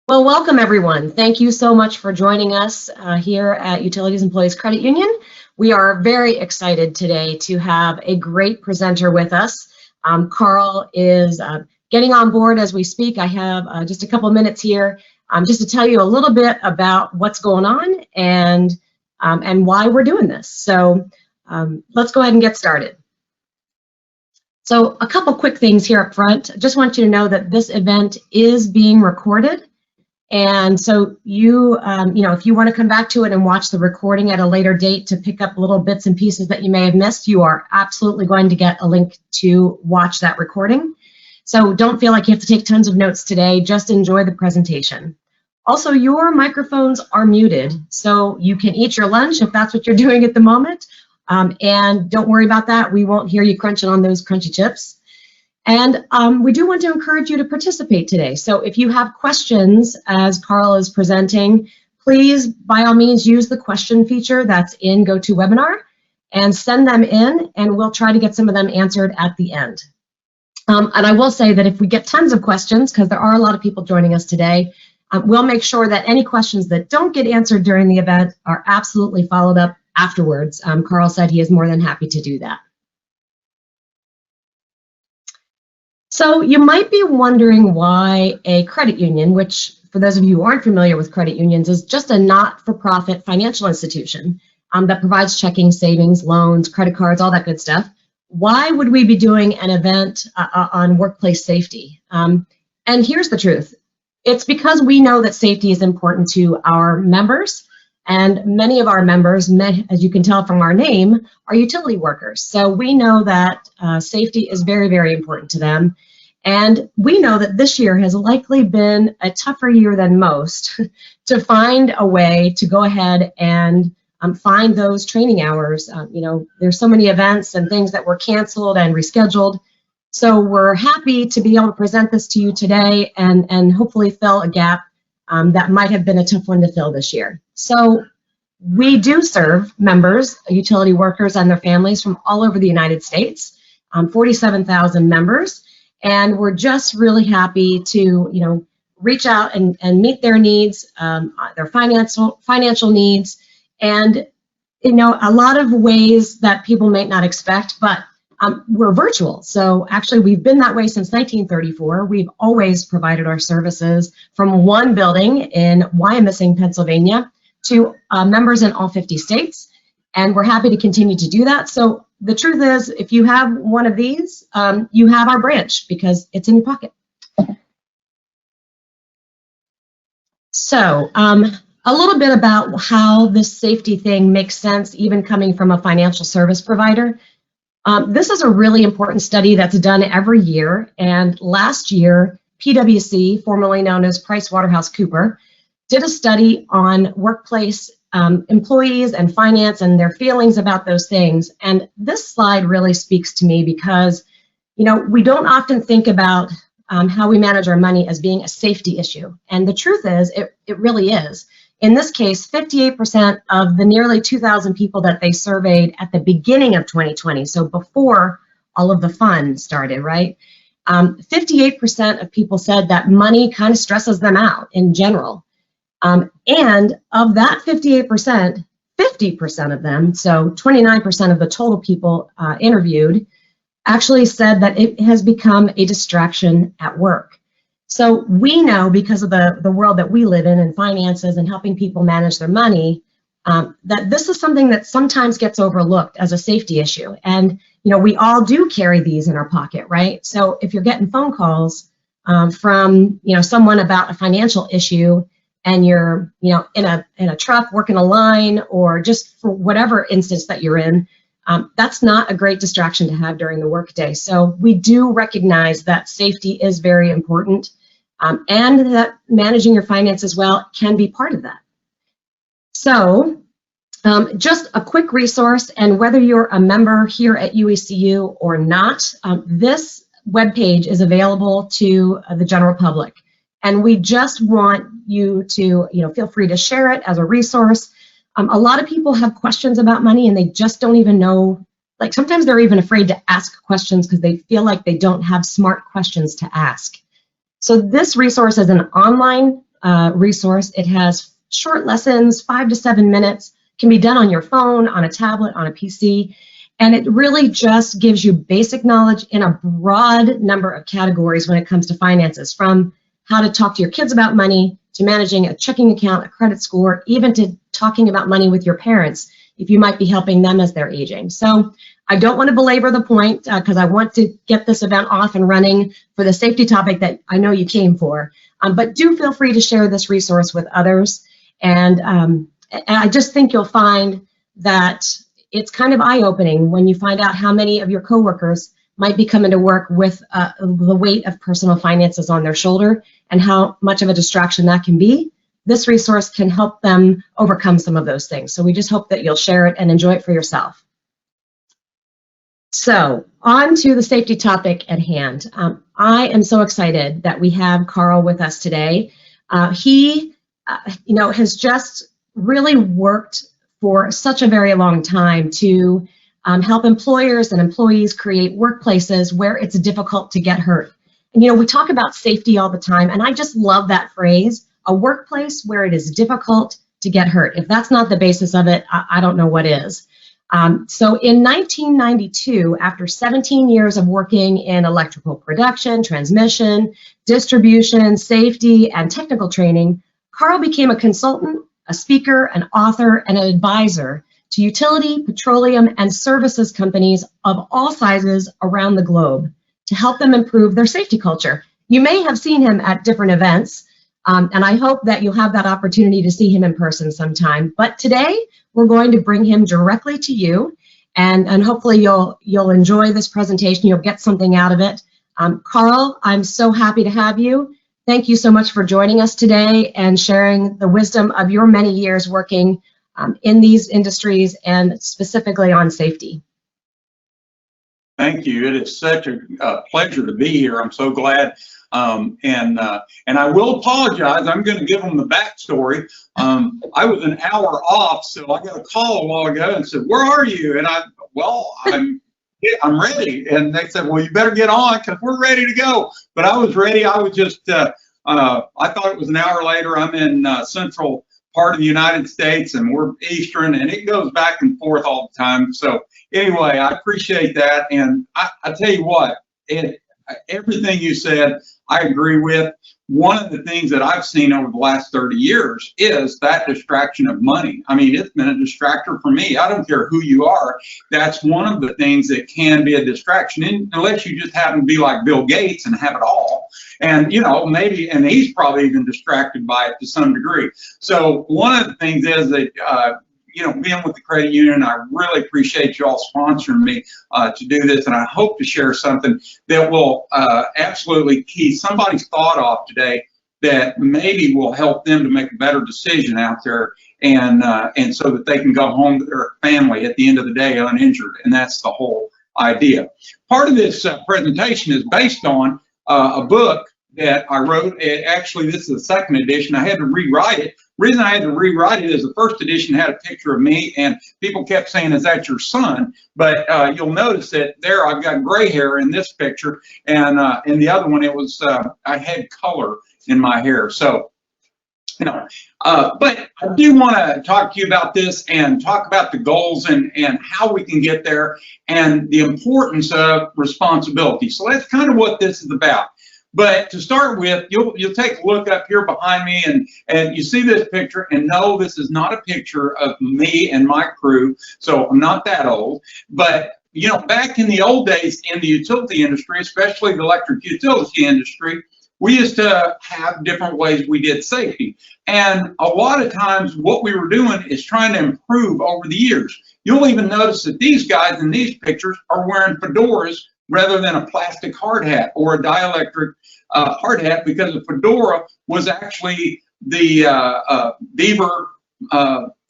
Well, welcome everyone. Thank you so much for joining us here at Utilities Employees Credit Union. We are very excited today to have a great presenter with us. Carl is getting on board as we speak. I have just a couple minutes here just to tell you a little bit about what's going on and why we're doing this. So let's go ahead and get started. So a couple quick things here up front. I just want you to know that this event is being recorded. And so you know, if you want to come back to it and watch the recording at a later date to pick up little bits and pieces that you may have missed, you are absolutely going to get a link to watch that recording. So don't feel like you have to take tons of notes today, just enjoy the presentation. Also, your microphones are muted, so you can eat your lunch if that's what you're doing at the moment. And don't worry about that, we won't hear you crunching on those crunchy chips. And we do want to encourage you to participate today. So if you have questions as Carl is presenting, please, by all means, use the question feature that's in GoToWebinar and send them in, and we'll try to get some of them answered at the end. And I will say that if we get tons of questions, because there are a lot of people joining us today, we'll make sure that any questions that don't get answered during the event are absolutely followed up afterwards. Carl said he is more than happy to do that. So you might be wondering why a credit union, which for those of you who aren't familiar with credit unions, is just a not-for-profit financial institution that provides checking, savings, loans, credit cards, all that good stuff. Why would we be doing an event on workplace safety? And here's the truth. It's because we know that safety is important to our members, and many of our members, as you can tell from our name, are utility workers. So we know that safety is very, very important to them. And we know that this year has likely been a tougher year than most to find a way to go ahead and find those training hours. You know, there's so many events and things that were canceled and rescheduled. So we're happy to be able to present this to you today and hopefully fill a gap that might have been a tough one to fill this year. So we do serve members, utility workers, and their families from all over the United States, 47,000 members, and we're just really happy to, you know, reach out and meet their needs, their financial needs, and, you know, a lot of ways that people may not expect, but we're virtual. So actually, we've been that way since 1934. We've always provided our services from one building in Wyomissing, Pennsylvania, to members in all 50 states, and we're happy to continue to do that. So the truth is, if you have one of these, you have our branch because it's in your pocket. So a little bit about how this safety thing makes sense, even coming from a financial service provider. This is a really important study that's done every year, and last year, PwC, formerly known as PricewaterhouseCoopers, did a study on workplace employees and finance and their feelings about those things. And this slide really speaks to me because, you know, we don't often think about how we manage our money as being a safety issue. And the truth is, it really is. In this case, 58% of the nearly 2,000 people that they surveyed at the beginning of 2020, so before all of the fun started, right? 58% of people said that money kind of stresses them out in general. And of that 58%, 50% of them, so 29% of the total people interviewed, actually said that it has become a distraction at work. So we know, because of the world that we live in finances and helping people manage their money, that this is something that sometimes gets overlooked as a safety issue. And, you know, we all do carry these in our pocket, right? So if you're getting phone calls from, you know, someone about a financial issue, and you're, you know, in a truck working a line, or just for whatever instance that you're in, that's not a great distraction to have during the workday. So we do recognize that safety is very important, and that managing your finances well can be part of that. So just a quick resource, and whether you're a member here at UECU or not, this webpage is available to the general public. And we just want you to, you know, feel free to share it as a resource. A lot of people have questions about money and they just don't even know, like sometimes they're even afraid to ask questions because they feel like they don't have smart questions to ask. So this resource is an online resource. It has short lessons, 5 to 7 minutes, can be done on your phone, on a tablet, on a PC, and it really just gives you basic knowledge in a broad number of categories when it comes to finances, from how to talk to your kids about money, to managing a checking account, a credit score, even to talking about money with your parents, if you might be helping them as they're aging. So I don't want to belabor the point because I want to get this event off and running for the safety topic that I know you came for. But do feel free to share this resource with others. And I just think you'll find that it's kind of eye-opening when you find out how many of your coworkers might be coming to work with the weight of personal finances on their shoulder and how much of a distraction that can be. This resource can help them overcome some of those things. So we just hope that you'll share it and enjoy it for yourself. So on to the safety topic at hand. I am so excited that we have Carl with us today. He has just really worked for such a very long time to help employers and employees create workplaces where it's difficult to get hurt. And we talk about safety all the time, and I just love that phrase, a workplace where it is difficult to get hurt. If that's not the basis of it, I don't know what is. So in 1992, after 17 years of working in electrical production, transmission, distribution, safety, and technical training, Carl became a consultant, a speaker, an author, and an advisor to utility, petroleum, and services companies of all sizes around the globe to help them improve their safety culture. You may have seen him at different events, and I hope that you'll have that opportunity to see him in person sometime. But today, we're going to bring him directly to you, and hopefully you'll enjoy this presentation. You'll get something out of it. Carl, I'm so happy to have you. Thank you so much for joining us today and sharing the wisdom of your many years working in these industries and specifically on safety. Thank you. It is such a pleasure to be here. I'm so glad. And I will apologize. I'm going to give them the backstory. I was an hour off, so I got a call a while ago and said, "Where are you?" And I'm ready. And they said, "Well, you better get on because we're ready to go." But I was ready. I was just, I thought it was an hour later. I'm in central part of the United States, and we're Eastern, and it goes back and forth all the time. So anyway, I appreciate that. And I tell you what, everything you said, I agree with. One of the things that I've seen over the last 30 years is that distraction of money. I mean, it's been a distractor for me. I don't care who you are. That's one of the things that can be a distraction, unless you just happen to be like Bill Gates and have it all. And, maybe, and he's probably even distracted by it to some degree. So one of the things is that, being with the credit union, I really appreciate you all sponsoring me to do this, and I hope to share something that will absolutely key somebody's thought off today that maybe will help them to make a better decision out there, and so that they can go home to their family at the end of the day uninjured, and that's the whole idea. Part of this presentation is based on a book that I wrote. Actually, this is the second edition. I had to rewrite it. The reason I had to rewrite it is the first edition had a picture of me, and people kept saying, "Is that your son?" But you'll notice that there I've got gray hair in this picture, and in the other one it was I had color in my hair. So, but I do want to talk to you about this and talk about the goals and how we can get there and the importance of responsibility. So that's kind of what this is about. But to start with, you'll take a look up here behind me, and you see this picture, and no, this is not a picture of me and my crew, so I'm not that old. But back in the old days in the utility industry, especially the electric utility industry, we used to have different ways we did safety. And a lot of times what we were doing is trying to improve over the years. You'll even notice that these guys in these pictures are wearing fedoras rather than a plastic hard hat or a dielectric hard hat, because a fedora was actually the beaver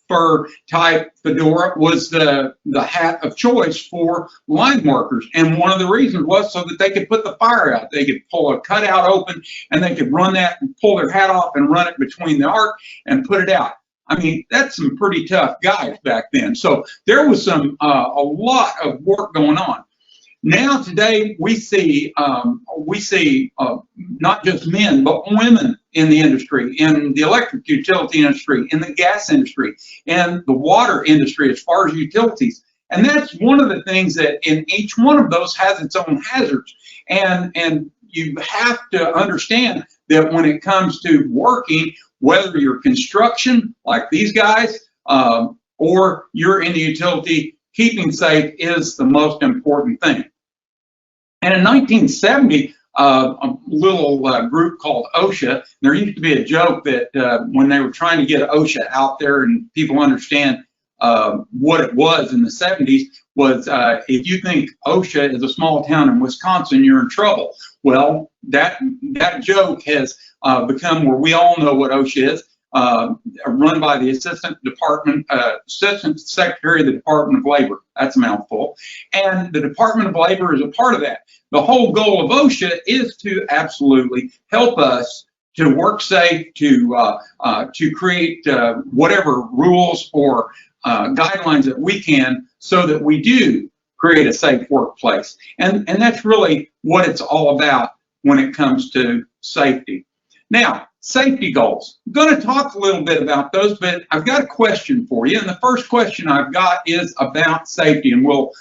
fur type fedora was the hat of choice for line workers. And one of the reasons was so that they could put the fire out. They could pull a cutout open and they could run that and pull their hat off and run it between the arc and put it out. I mean, that's some pretty tough guys back then. So there was a lot of work going on. Now today we see not just men but women in the industry, in the electric utility industry, in the gas industry, and the water industry as far as utilities. And that's one of the things that in each one of those has its own hazards. And you have to understand that when it comes to working, whether you're construction like these guys or you're in the utility, keeping safe is the most important thing. And in 1970, a little group called OSHA, there used to be a joke that when they were trying to get OSHA out there and people understand what it was in the 70s, was if you think OSHA is a small town in Wisconsin, you're in trouble. Well, that joke has become where we all know what OSHA is. Run by the Assistant Secretary of the Department of Labor. That's a mouthful. And the Department of Labor is a part of that. The whole goal of OSHA is to absolutely help us to work safe, to create whatever rules or guidelines that we can so that we do create a safe workplace. And that's really what it's all about when it comes to safety. Now, safety goals. I'm going to talk a little bit about those, but I've got a question for you. And the first question I've got is about safety, and we'll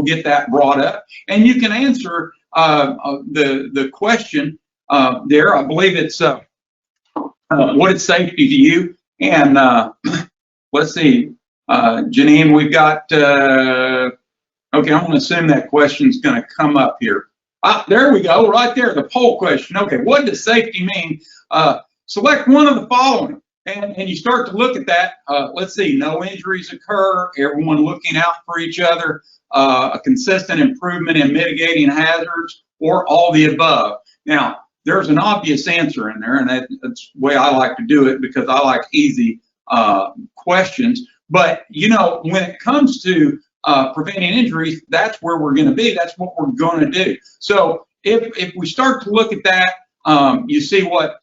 get that brought up. And you can answer the question there. I believe it's what is safety to you? And let's see, Janine, we've got, okay, I'm going to assume that question's going to come up here. There we go, right there, the poll question. Okay, what does safety mean? Select one of the following, and you start to look at that. Let's see, no injuries occur, everyone looking out for each other, a consistent improvement in mitigating hazards, or all the above. Now, there's an obvious answer in there, and that's the way I like to do it because I like easy questions. But, you know, when it comes to preventing injuries, that's where we're going to be. That's what we're going to do. So if we start to look at that, you see what,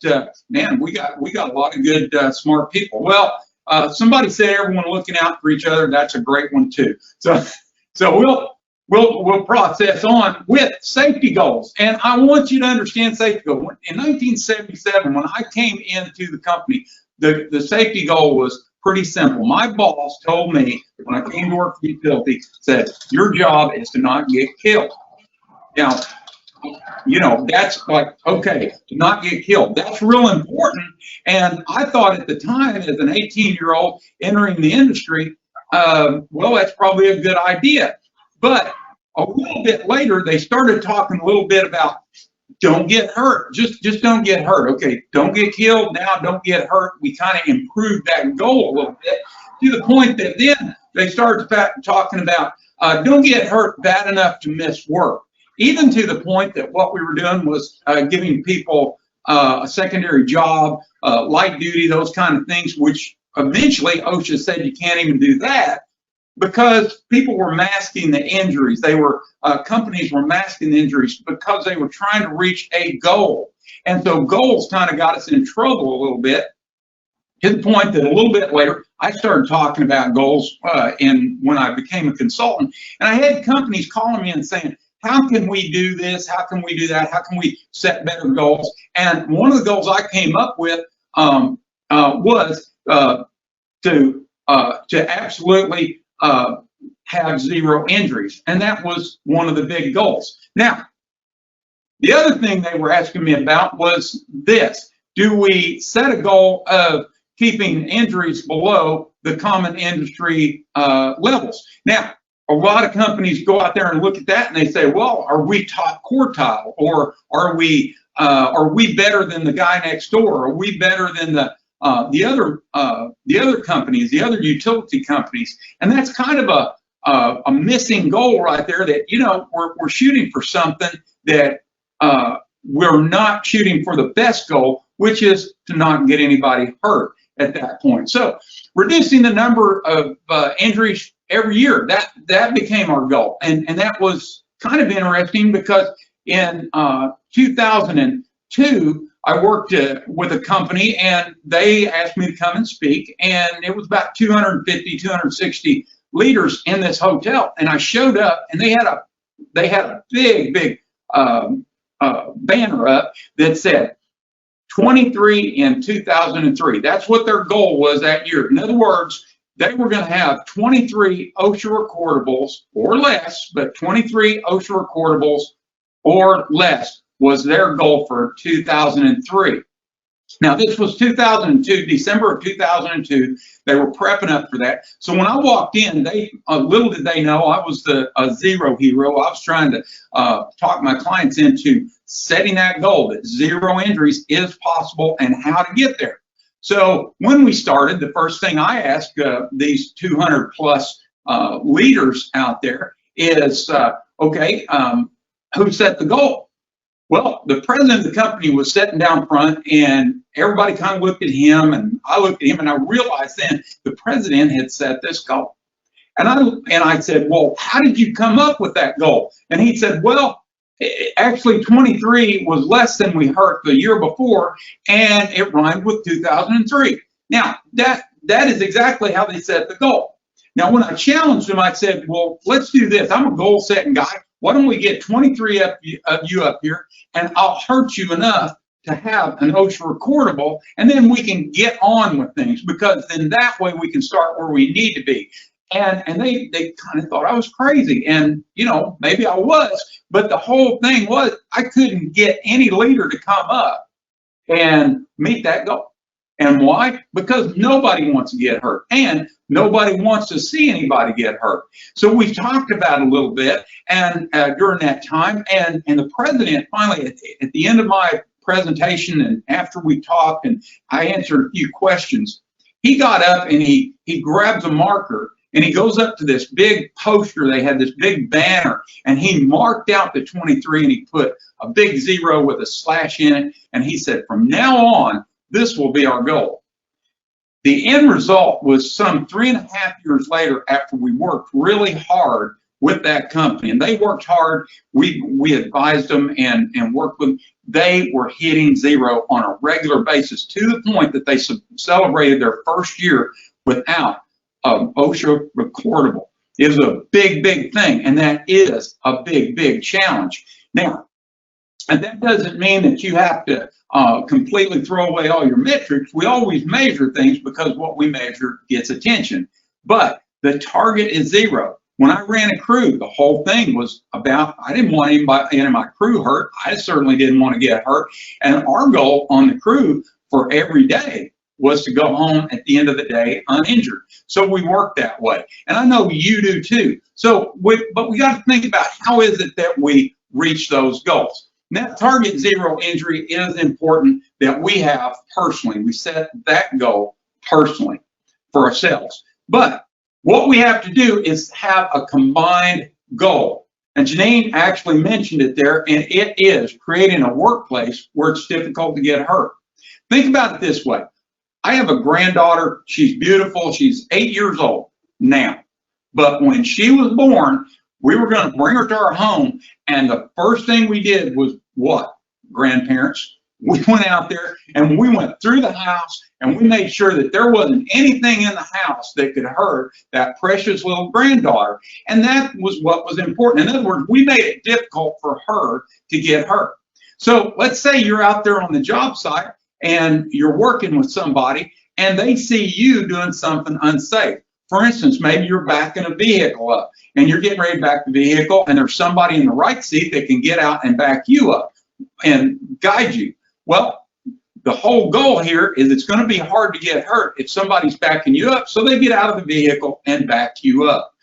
man, we got a lot of good, smart people. Well, somebody said everyone looking out for each other. That's a great one too. So we'll process on with safety goals. And I want you to understand safety goals. In 1977, when I came into the company, the safety goal was pretty simple. My boss told me when I came to work for the utility, said, your job is to not get killed. Now, you know, that's like, okay, to not get killed. That's real important. And I thought at the time, as an 18-year-old entering the industry, well, that's probably a good idea. But a little bit later, they started talking a little bit about don't get hurt. Just don't get hurt. Okay, don't get killed. Now don't get hurt. We kind of improved that goal a little bit to the point that then they started talking about don't get hurt bad enough to miss work. Even to the point that what we were doing was giving people a secondary job, light duty, those kind of things, which eventually OSHA said you can't even do that because people were masking the injuries. They were, companies were masking the injuries because they were trying to reach a goal. And so goals kind of got us in trouble a little bit, to the point that a little bit later, I started talking about goals when I became a consultant. And I had companies calling me and saying, how can we do this? How can we do that? How can we set better goals? And one of the goals I came up with was to absolutely have zero injuries. And that was one of the big goals. Now, the other thing they were asking me about was this. Do we set a goal of keeping injuries below the common industry levels? Now, a lot of companies go out there and look at that and they say, well, are we top quartile, or are we better than the guy next door? Are we better than the other companies, the other utility companies? And that's kind of a missing goal right there, that, you know, we're shooting for something that we're not shooting for the best goal, which is to not get anybody hurt at that point. So reducing the number of injuries every year, that became our goal. And that was kind of interesting because in 2002, I worked with a company and they asked me to come and speak, and it was about 250, 260 leaders in this hotel. And I showed up and they had they had a big banner up that said 23 in 2003. That's what their goal was that year. In other words, they were going to have 23 OSHA recordables or less, but 23 OSHA recordables or less was their goal for 2003. Now, this was 2002, December of 2002. They were prepping up for that. So when I walked in, little did they know I was a zero hero. I was trying to talk my clients into setting that goal that 0 injuries is possible and how to get there. So when we started, the first thing I asked these 200 plus leaders out there is, okay, who set the goal? Well, the president of the company was sitting down front, and everybody kind of looked at him, and I looked at him, and I realized then the president had set this goal. And I said, well, how did you come up with that goal? And he said, well, actually 23 was less than we heard the year before, and it rhymed with 2003. Now, that is exactly how they set the goal. Now, when I challenged them, I said, well, let's do this. I'm a goal-setting guy. Why don't we get 23 of you up here, and I'll hurt you enough to have an OSHA recordable, and then we can get on with things, because then that way we can start where we need to be. And they kind of thought I was crazy, and maybe I was, but the whole thing was I couldn't get any leader to come up and meet that goal. And why? Because nobody wants to get hurt, and nobody wants to see anybody get hurt. So we talked about it a little bit, and during that time, and the president finally, at the end of my presentation, and after we talked and I answered a few questions, he got up and he grabs a marker and he goes up to this big poster. They had this big banner, and he marked out the 23 and he put a big 0 with a slash in it, and he said, from now on, this will be our goal. The end result was some 3.5 years later, after we worked really hard with that company, and they worked hard. We advised them and worked with them. They were hitting 0 on a regular basis, to the point that they celebrated their first year without OSHA recordable. It was a big thing, and that is a big challenge. Now, and that doesn't mean that you have to completely throw away all your metrics. We always measure things because what we measure gets attention. But the target is 0. When I ran a crew, the whole thing was about, I didn't want anybody in my crew hurt. I certainly didn't want to get hurt. And our goal on the crew for every day was to go home at the end of the day uninjured. So we work that way. And I know you do too. So, but we got to think about how is it that we reach those goals. Now, target 0 injury is important that we have personally. We set that goal personally for ourselves. But what we have to do is have a combined goal. And Janine actually mentioned it there, and it is creating a workplace where it's difficult to get hurt. Think about it this way. I have a granddaughter. She's beautiful. She's 8 years old now. But when she was born, we were going to bring her to our home, and the first thing we did was what? Grandparents. We went out there and we went through the house, and we made sure that there wasn't anything in the house that could hurt that precious little granddaughter. And that was what was important. In other words, we made it difficult for her to get hurt. So let's say you're out there on the job site and you're working with somebody and they see you doing something unsafe. For instance, maybe you're backing a vehicle up and you're getting ready to back the vehicle, and there's somebody in the right seat that can get out and back you up and guide you. Well, the whole goal here is it's going to be hard to get hurt if somebody's backing you up, so they get out of the vehicle and back you up.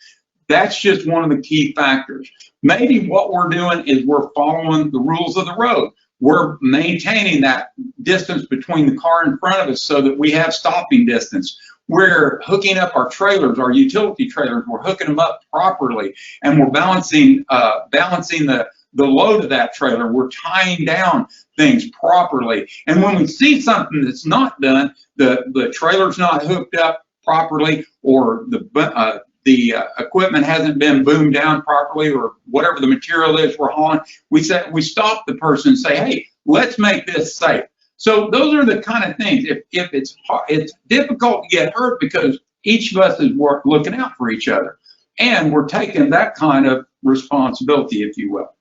That's just one of the key factors. Maybe what we're doing is we're following the rules of the road. We're maintaining that distance between the car in front of us so that we have stopping distance. We're hooking up our trailers, our utility trailers. We're hooking them up properly, and we're balancing the load of that trailer. We're tying down things properly. And when we see something that's not done, the trailer's not hooked up properly, or the equipment hasn't been boomed down properly, or whatever the material is we're hauling, we stop the person and say, hey, let's make this safe. So those are the kind of things. If it's hard, it's difficult to get hurt because each of us is looking out for each other, and we're taking that kind of responsibility, if you will.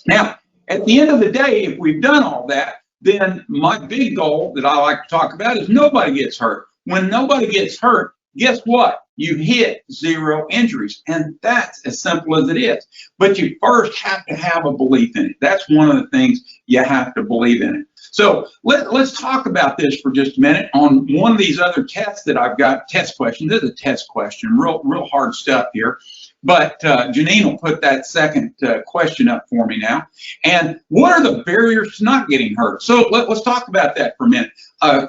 Now, at the end of the day, if we've done all that, then my big goal that I like to talk about is nobody gets hurt. When nobody gets hurt, guess what? You hit 0 injuries, and that's as simple as it is. But you first have to have a belief in it. That's one of the things you have to believe in it. So let's talk about this for just a minute on one of these other tests that I've got, test questions. This is a test question, real hard stuff here. But Janine will put that second question up for me now. And what are the barriers to not getting hurt? So let's talk about that for a minute.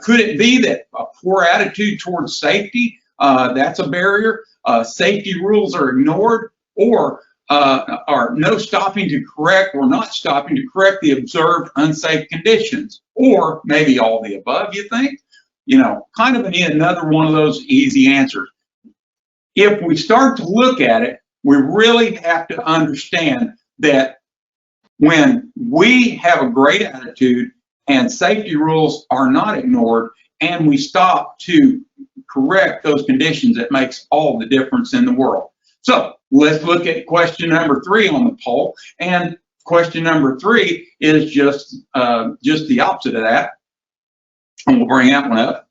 Could it be that a poor attitude towards safety, that's a barrier? Safety rules are ignored, or no stopping to correct or not stopping to correct the observed unsafe conditions? Or maybe all the above, you think? You know, kind of another one of those easy answers. If we start to look at it, we really have to understand that when we have a great attitude and safety rules are not ignored, and we stop to correct those conditions, it makes all the difference in the world. So let's look at question number 3 on the poll. And question number 3 is just the opposite of that. And we'll bring that one up.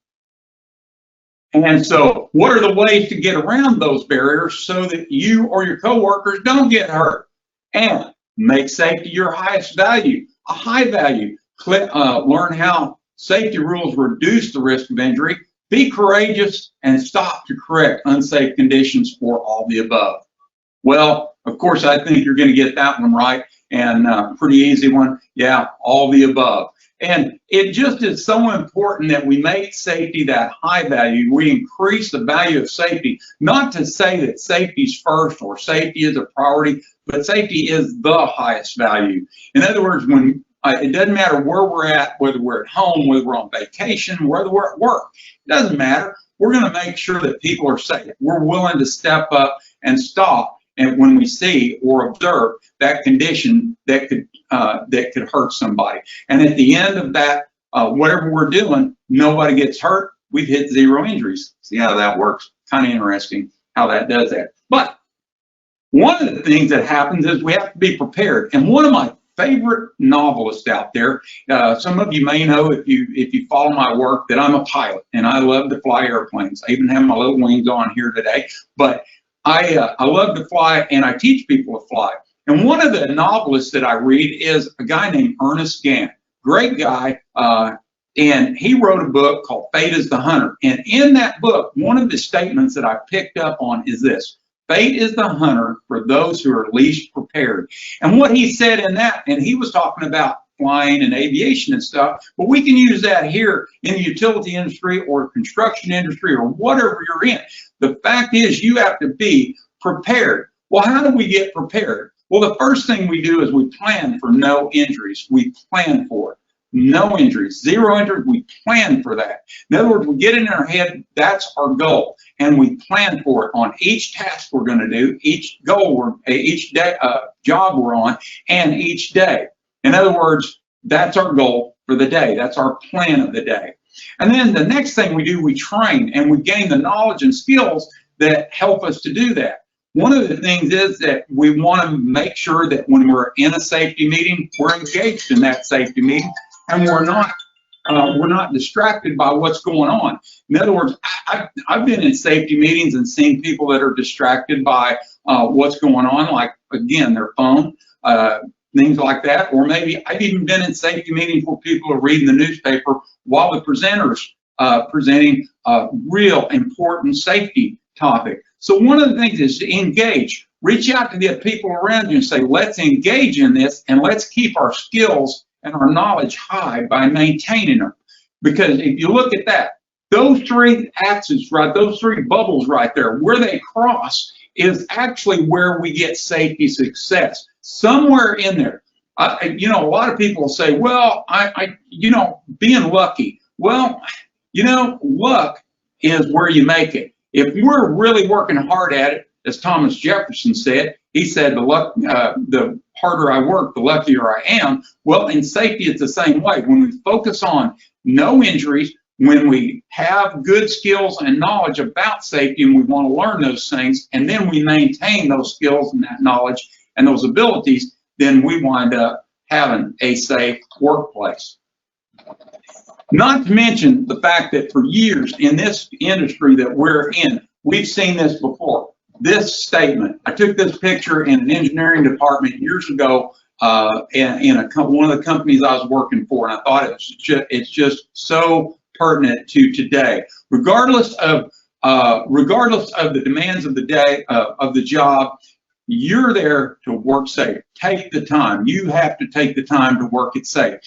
And so what are the ways to get around those barriers so that you or your coworkers don't get hurt? And make safety your highest value, a high value. Learn how safety rules reduce the risk of injury. Be courageous and stop to correct unsafe conditions, for all the above. Well, of course, I think you're going to get that one right, and pretty easy one. Yeah, all the above. And it just is so important that we make safety that high value. We increase the value of safety, not to say that safety's first or safety is a priority, but safety is the highest value. In other words, when it doesn't matter where we're at, whether we're at home, whether we're on vacation, whether we're at work, it doesn't matter. We're going to make sure that people are safe. We're willing to step up and stop, and when we see or observe that condition that could hurt somebody. And at the end of that, whatever we're doing, nobody gets hurt. We've hit 0 injuries. See how that works? Kind of interesting how that does that. But one of the things that happens is we have to be prepared. And one of my favorite novelists out there, some of you may know if you follow my work, that I'm a pilot and I love to fly airplanes. I even have my little wings on here today. But I love to fly, and I teach people to fly. And one of the novelists that I read is a guy named Ernest Gann. Great guy. And he wrote a book called Fate is the Hunter. And in that book, one of the statements that I picked up on is this: fate is the hunter for those who are least prepared. And what he said in that, and he was talking about flying and aviation and stuff, but we can use that here in the utility industry or construction industry or whatever you're in. The fact is, you have to be prepared. Well, how do we get prepared? Well, the first thing we do is we plan for no injuries. We plan for it. No injuries, 0 injuries, we plan for that. In other words, we get it in our head, that's our goal, and we plan for it on each task we're going to do, each goal, each day, job we're on, and each day. In other words, that's our goal for the day. That's our plan of the day. And then the next thing we do, we train, and we gain the knowledge and skills that help us to do that. One of the things is that we want to make sure that when we're in a safety meeting, we're engaged in that safety meeting, and we're not distracted by what's going on. In other words, I've been in safety meetings and seen people that are distracted by what's going on, like, again, their phone, things like that. Or maybe I've even been in safety meetings where people are reading the newspaper while the presenter's presenting a real important safety topic. So one of the things is to engage. Reach out to the people around you and say, let's engage in this, and let's keep our skills and our knowledge high by maintaining them. Because if you look at that, those 3 axes, right, those 3 bubbles right there, where they cross is actually where we get safety success. Somewhere in there. You know, a lot of people say, well, being lucky. Well, luck is where you make it. If we're really working hard at it, as Thomas Jefferson said, he said, the harder I work, the luckier I am. Well, in safety, it's the same way. When we focus on no injuries, when we have good skills and knowledge about safety and we want to learn those things, and then we maintain those skills and that knowledge and those abilities, then we wind up having a safe workplace. Not to mention the fact that for years in this industry that we're in, we've seen this before. This statement, I took this picture in an engineering department years ago in one of the companies I was working for, and I thought it's just so pertinent to today. Regardless of the demands of the day, of the job, you're there to work safe. Take the time. You have to take the time to work it safe.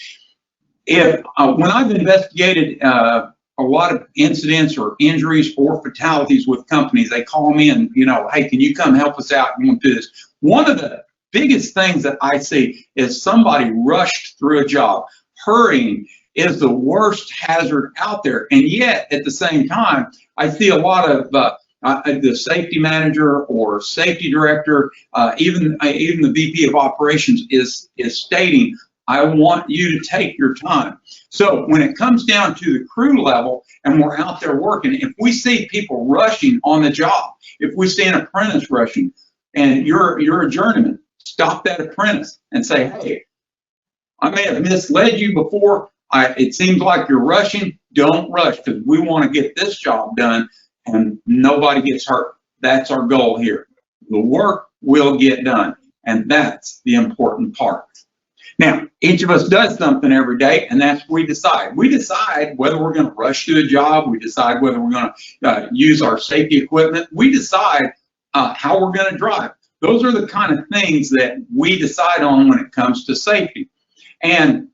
When I've investigated a lot of incidents or injuries or fatalities with companies, they call me and, hey, can you come help us out? We want to do this. One of the biggest things that I see is somebody rushed through a job. Hurrying is the worst hazard out there. And yet, at the same time, I see a lot of the safety manager or safety director, even the VP of operations is stating, I want you to take your time. So when it comes down to the crew level and we're out there working, if we see people rushing on the job, if we see an apprentice rushing and you're a journeyman, stop that apprentice and say, hey, I may have misled you before. It seems like you're rushing. Don't rush, because we want to get this job done and nobody gets hurt. That's our goal here. The work will get done, and that's the important part. Now, each of us does something every day, and that's what we decide. We decide whether we're going to rush to a job. We decide whether we're going to use our safety equipment. We decide how we're going to drive. Those are the kind of things that we decide on when it comes to safety. And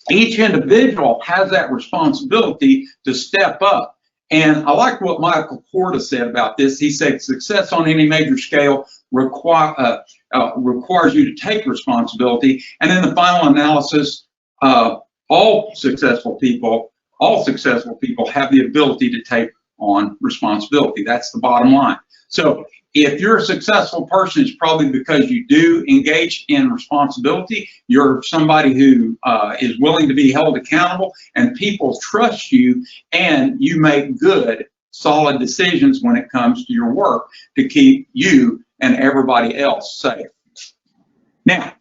each individual has that responsibility to step up. And I like what Michael Korda said about this. He said success on any major scale requires you to take responsibility. And in the final analysis, all successful people have the ability to take on responsibility. That's the bottom line. So if you're a successful person, it's probably because you do engage in responsibility. You're somebody who is willing to be held accountable, and people trust you, and you make good, solid decisions when it comes to your work to keep you and everybody else safe. Now,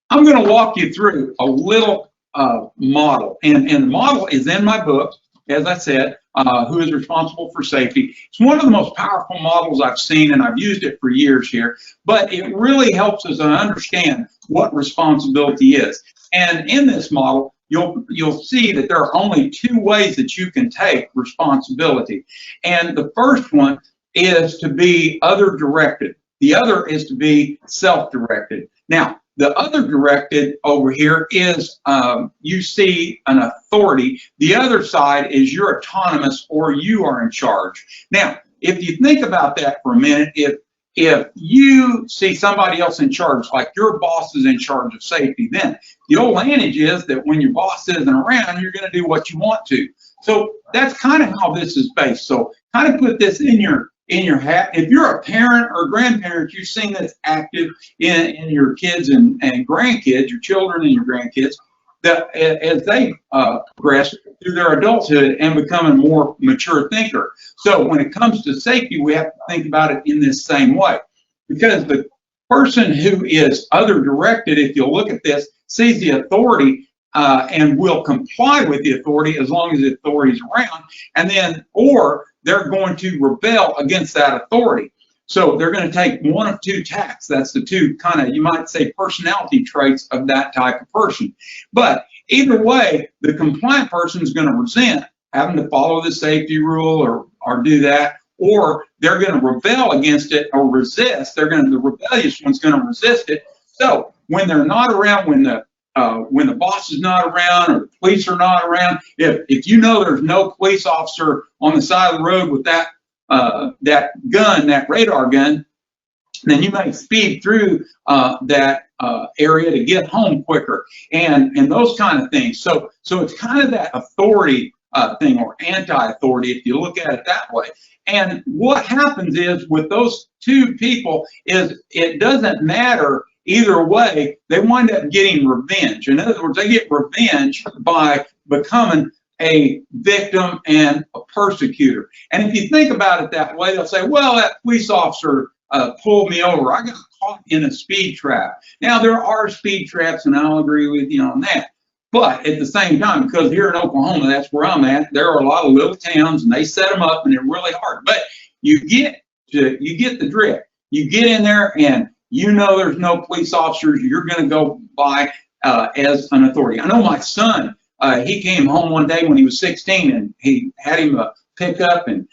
I'm going to walk you through a little model, and the model is in my book, as I said, Who is Responsible for Safety. It's one of the most powerful models I've seen, and I've used it for years here, but it really helps us understand what responsibility is. And in this model, you'll see that there are only two ways that you can take responsibility. And the first one is to be other-directed. The other is to be self-directed. Now, the other directed over here is you see an authority. The other side is you're autonomous, or you are in charge. Now, if you think about that for a minute, if you see somebody else in charge, like your boss is in charge of safety, then the old adage is that when your boss isn't around, you're going to do what you want to. So that's kind of how this is based. So kind of put this in your hat. If you're a parent or grandparent, you've seen this active in your kids and grandkids, your children and your grandkids, that as they progress through their adulthood and become a more mature thinker. So when it comes to safety, we have to think about it in this same way, because the person who is other directed, if you look at this, sees the authority and will comply with the authority as long as the authority is around, and then, or they're going to rebel against that authority. So they're going to take one of two tacks. That's the two kind of, you might say, personality traits of that type of person. But either way, the compliant person is going to resent having to follow the safety rule or do that, or they're going to rebel against it or resist. The rebellious one's going to resist it. So when they're not around, when the boss is not around or the police are not around, if you know there's no police officer on the side of the road with that gun, that radar gun, then you may speed through that area to get home quicker, and those kind of things. So it's kind of that authority thing, or anti-authority, if you look at it that way. And what happens is with those two people is it doesn't matter either way, they wind up getting revenge. In other words, they get revenge by becoming a victim and a persecutor. And if you think about it that way, they'll say, well, that police officer pulled me over. I got caught in a speed trap. Now, there are speed traps, and I'll agree with you on that. But at the same time, because here in Oklahoma, that's where I'm at, there are a lot of little towns, and they set them up, and they're really hard. But you get the drift. You get in there, and you know there's no police officers. You're going to go by as an authority. I know my son. He came home one day when he was 16, and he had him a pickup, and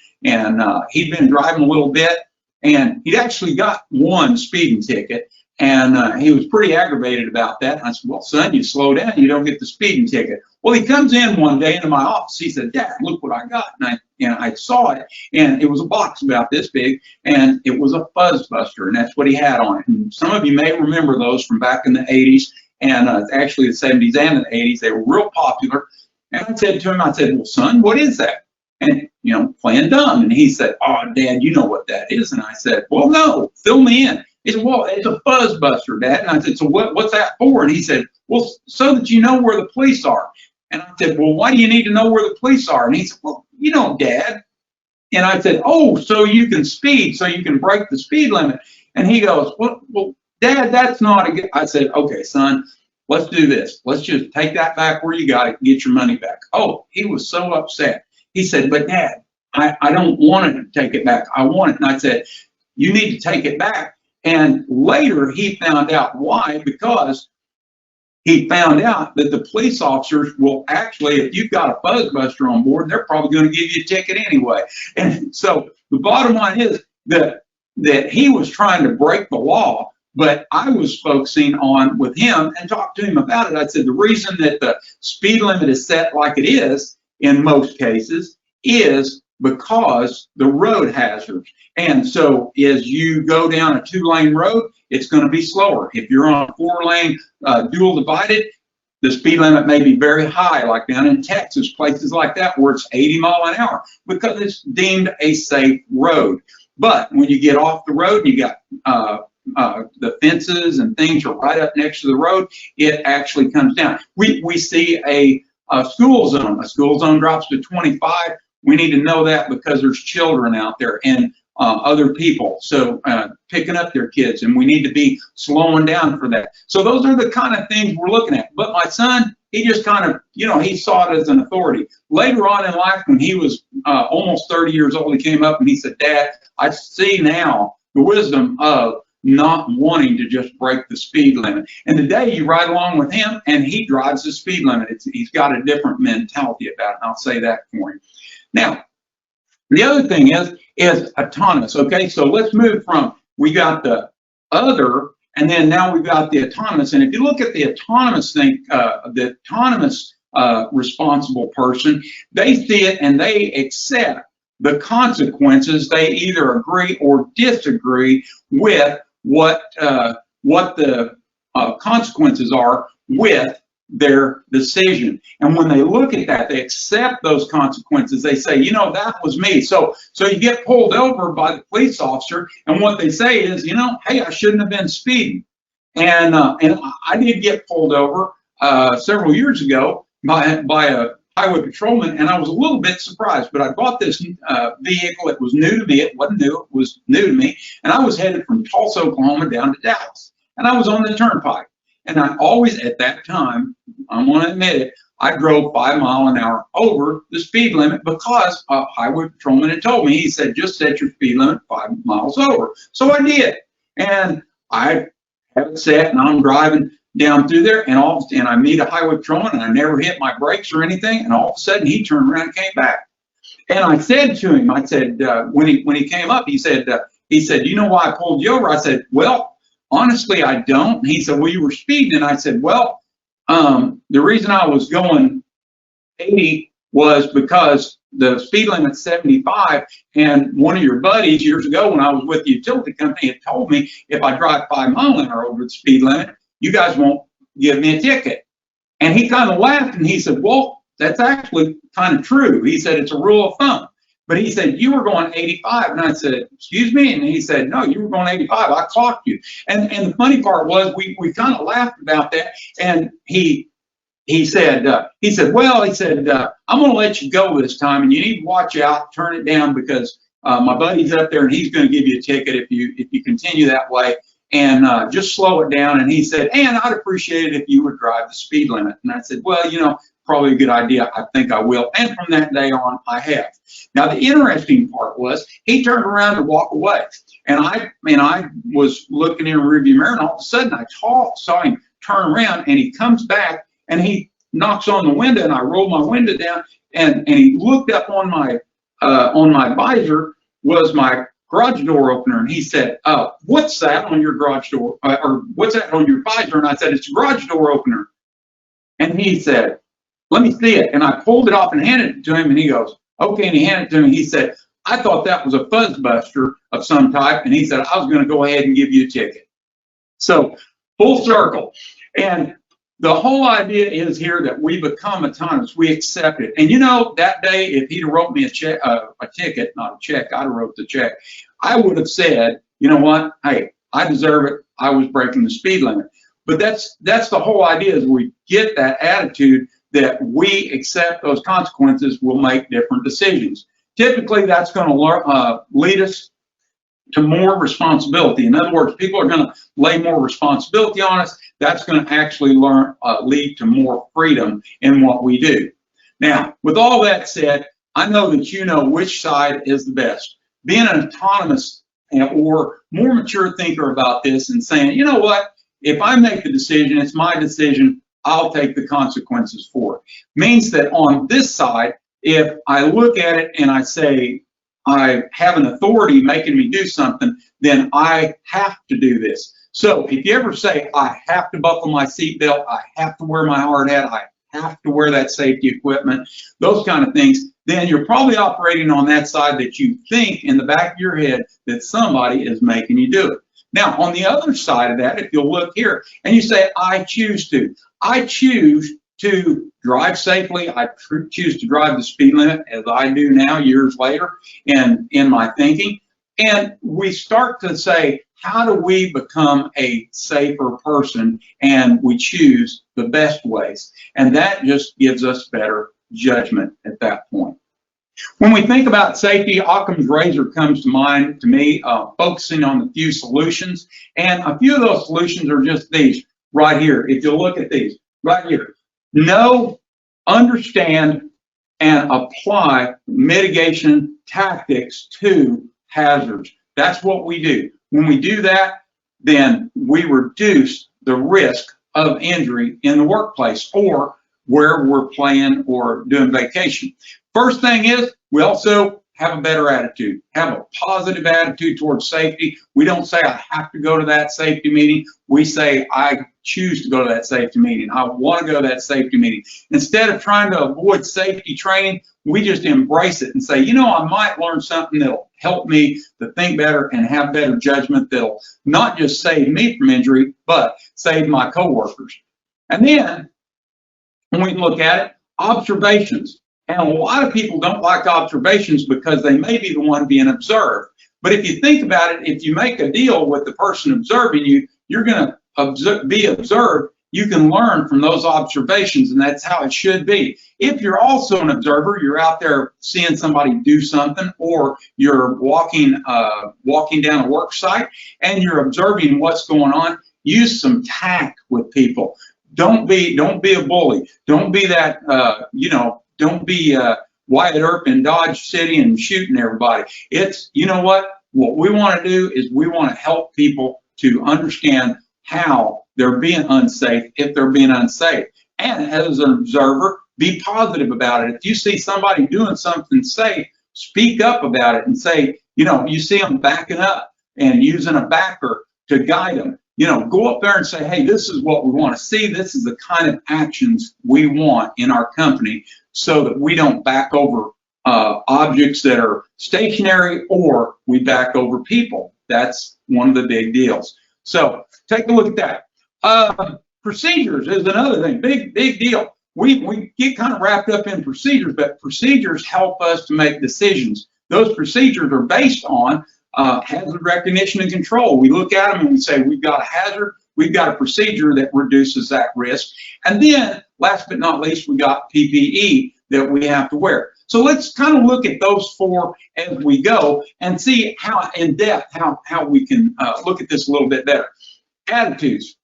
he'd been driving a little bit, and he'd actually got one speeding ticket. And he was pretty aggravated about that. And I said, well, son, you slow down, you don't get the speeding ticket. Well, he comes in one day into my office. He said, Dad, look what I got. And I saw it, and it was a box about this big, and it was a Fuzzbuster, and that's what he had on it. And some of you may remember those from back in the 80s, and actually the 70s and the 80s. They were real popular. And I said to him, I said, well, son, what is that? And, you know, playing dumb. And he said, oh, Dad, you know what that is. And I said, well, no, fill me in. He said, well, it's a Fuzzbuster, Dad. And I said, so what's that for? And he said, well, so that you know where the police are. And I said, well, why do you need to know where the police are? And he said, well, you know, Dad. And I said, oh, so you can speed, so you can break the speed limit. And he goes, well, Dad, that's not a good. I said, okay, son, let's do this. Let's just take that back where you got it and get your money back. Oh, he was so upset. He said, but Dad, I don't want to take it back. I want it. And I said, you need to take it back. And later he found out why, because he found out that the police officers will actually, if you've got a Fuzzbuster on board, they're probably going to give you a ticket anyway. And so the bottom line is that he was trying to break the law, but I was focusing on with him and talked to him about it. I said, the reason that the speed limit is set like it is in most cases is because the road hazards. And so as you go down a 2-lane road, it's going to be slower. If you're on a 4-lane dual divided, the speed limit may be very high, like down in Texas, places like that where it's 80 miles an hour because it's deemed a safe road. But when you get off the road, you got the fences and things are right up next to the road, it actually comes down. We see a school zone. A school zone drops to 25. We need to know that because there's children out there and other people, so picking up their kids, and we need to be slowing down for that. So those are the kind of things we're looking at. But my son, he just kind of, you know, he saw it as an authority. Later on in life, when he was almost 30 years old, he came up and he said, Dad, I see now the wisdom of not wanting to just break the speed limit. And today you ride along with him and he drives the speed limit. He's got a different mentality about it, and I'll say that for him. Now, the other thing is autonomous. Okay, so let's move from, we got the other, and then now we've got the autonomous. And if you look at the autonomous thing, the autonomous responsible person, they see it and they accept the consequences. They either agree or disagree with what the consequences are with their decision. And when they look at that, they accept those consequences. They say, you know, that was me. So you get pulled over by the police officer, and what they say is, you know, hey, I shouldn't have been speeding. And I did get pulled over several years ago by a highway patrolman, and I was a little bit surprised. But I bought this vehicle. It was new to me. It wasn't new. It was new to me. And I was headed from Tulsa, Oklahoma down to Dallas. And I was on the turnpike. And I always, at that time, I'm going to admit it, I drove 5 miles an hour over the speed limit because a highway patrolman had told me. He said, just set your speed limit 5 miles over. So I did. And I have it set, and I'm driving down through there, and I meet a highway patrolman, and I never hit my brakes or anything. And all of a sudden, he turned around and came back. And I said to him, I said, when he came up, he said, you know why I pulled you over? I said, well, honestly, I don't. And he said, well, you were speeding. And I said, well, the reason I was going 80 was because the speed limit's 75. And one of your buddies years ago when I was with the utility company had told me if I drive 5 miles an hour over the speed limit, you guys won't give me a ticket. And he kind of laughed and he said, well, that's actually kind of true. He said, it's a rule of thumb. But he said, you were going 85. And I said, excuse me? And he said, no, you were going 85. I clocked you. And the funny part was we kind of laughed about that. And he he said, I'm going to let you go this time, and you need to watch out, turn it down, because my buddy's up there, and he's going to give you a ticket if you continue that way, and just slow it down. And he said, and I'd appreciate it if you would drive the speed limit. And I said, well, probably a good idea. I think I will. And from that day on, I have. Now, the interesting part was he turned around to walk away, and I was looking in a rearview mirror, and all of a sudden I saw him turn around, and he comes back, and he knocks on the window, and I roll my window down, and he looked up on my visor was my garage door opener, and he said, what's that on your garage door, or what's that on your visor? And I said, it's a garage door opener. And he said, let me see it. And I pulled it off and handed it to him, and he goes, okay. And he handed it to me. He said, I thought that was a fuzz buster of some type. And he said, I was going to go ahead and give you a ticket. So full circle. And the whole idea is here that we become autonomous. We accept it. And that day, if he'd wrote me a ticket, not a check, I'd have wrote the check. I would have said, you know what? Hey, I deserve it. I was breaking the speed limit. But that's the whole idea, is we get that attitude that we accept those consequences, will make different decisions. Typically, that's going to lead us to more responsibility. In other words, people are going to lay more responsibility on us. That's going to actually lead to more freedom in what we do. Now, with all that said, I know that you know which side is the best. Being an autonomous or more mature thinker about this and saying, you know what, if I make the decision, it's my decision, I'll take the consequences for it. Means that on this side, if I look at it and I say, I have an authority making me do something, then I have to do this. So if you ever say, I have to buckle my seatbelt, I have to wear my hard hat, I have to wear that safety equipment, those kind of things, then you're probably operating on that side that you think in the back of your head that somebody is making you do it. Now, on the other side of that, if you'll look here and you say, I choose to drive safely. I choose to drive the speed limit, as I do now years later in my thinking. And we start to say, how do we become a safer person? And we choose the best ways. And that just gives us better judgment at that point. When we think about safety, Occam's razor comes to mind to me, focusing on a few solutions. And a few of those solutions are just these right here. If you look at these right here, know, understand, and apply mitigation tactics to hazards. That's what we do. When we do that, then we reduce the risk of injury in the workplace or where we're playing or doing vacation. First thing is, we also have a better attitude, have a positive attitude towards safety. We don't say, I have to go to that safety meeting. We say, I choose to go to that safety meeting. I want to go to that safety meeting. Instead of trying to avoid safety training, we just embrace it and say, I might learn something that'll help me to think better and have better judgment that'll not just save me from injury, but save my coworkers. And then, when we look at it, observations. And a lot of people don't like observations because they may be the one being observed. But if you think about it, if you make a deal with the person observing you, you're going to be observed. You can learn from those observations, and that's how it should be. If you're also an observer, you're out there seeing somebody do something, or you're walking down a work site and you're observing what's going on, use some tact with people. Don't be a bully. Don't be that, don't be Wyatt Earp in Dodge City and shooting everybody. It's, what we want to do is we want to help people to understand how they're being unsafe if they're being unsafe. And as an observer, be positive about it. If you see somebody doing something safe, speak up about it and say, you see them backing up and using a backer to guide them. Go up there and say, hey, this is what we want to see. This is the kind of actions we want in our company so that we don't back over objects that are stationary or we back over people. That's one of the big deals. So take a look at that. Procedures is another thing, big deal. We get kind of wrapped up in procedures, but procedures help us to make decisions. Those procedures are based on hazard recognition and control. We look at them and we say, we've got a hazard, we've got a procedure that reduces that risk. And then, last but not least, we got PPE that we have to wear. So let's kind of look at those four as we go and see how in depth, how we can look at this a little bit better. Attitudes.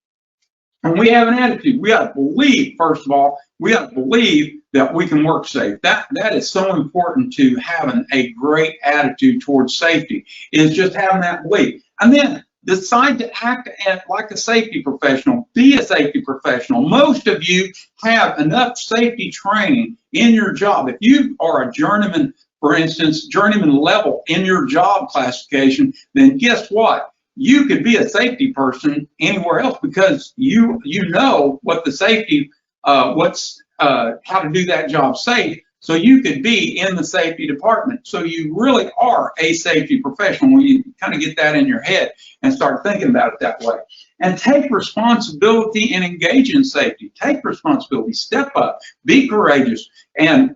When we have an attitude, we got to believe, first of all, we got to believe that we can work safe. That is so important to having a great attitude towards safety, is just having that belief. And then decide to act like a safety professional. Be a safety professional. Most of you have enough safety training in your job. If you are a journeyman, for instance, journeyman level in your job classification, then guess what? You could be a safety person anywhere else because you know what the safety, how to do that job safe. So you could be in the safety department. So you really are a safety professional when you kind of get that in your head and start thinking about it that way. And take responsibility and engage in safety. Take responsibility, step up, be courageous, and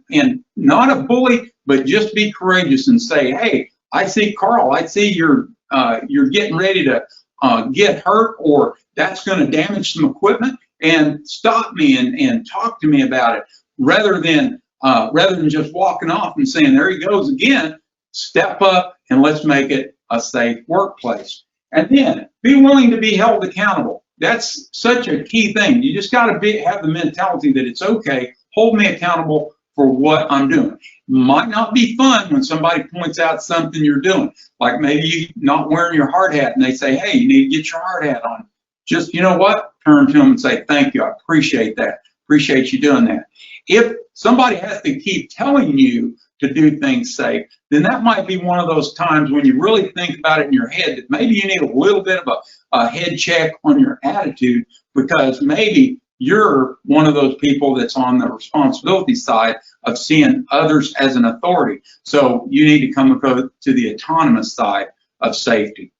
not a bully, but just be courageous and say, hey, I see Carl, I see you're getting ready to get hurt, or that's going to damage some equipment, and stop me and talk to me about it, rather than just walking off and saying, there he goes again. Step up and let's make it a safe workplace. And then be willing to be held accountable. That's such a key thing. You just got to have the mentality that it's okay, hold me accountable for what I'm doing. Might not be fun when somebody points out something you're doing, like maybe you not wearing your hard hat and they say, hey, you need to get your hard hat on. Just, you know what? Turn to them and say, thank you, I appreciate that. Appreciate you doing that. If somebody has to keep telling you to do things safe, then that might be one of those times when you really think about it in your head that maybe you need a little bit of a head check on your attitude, because maybe you're one of those people that's on the responsibility side of seeing others as an authority. So you need to come to the autonomous side of safety.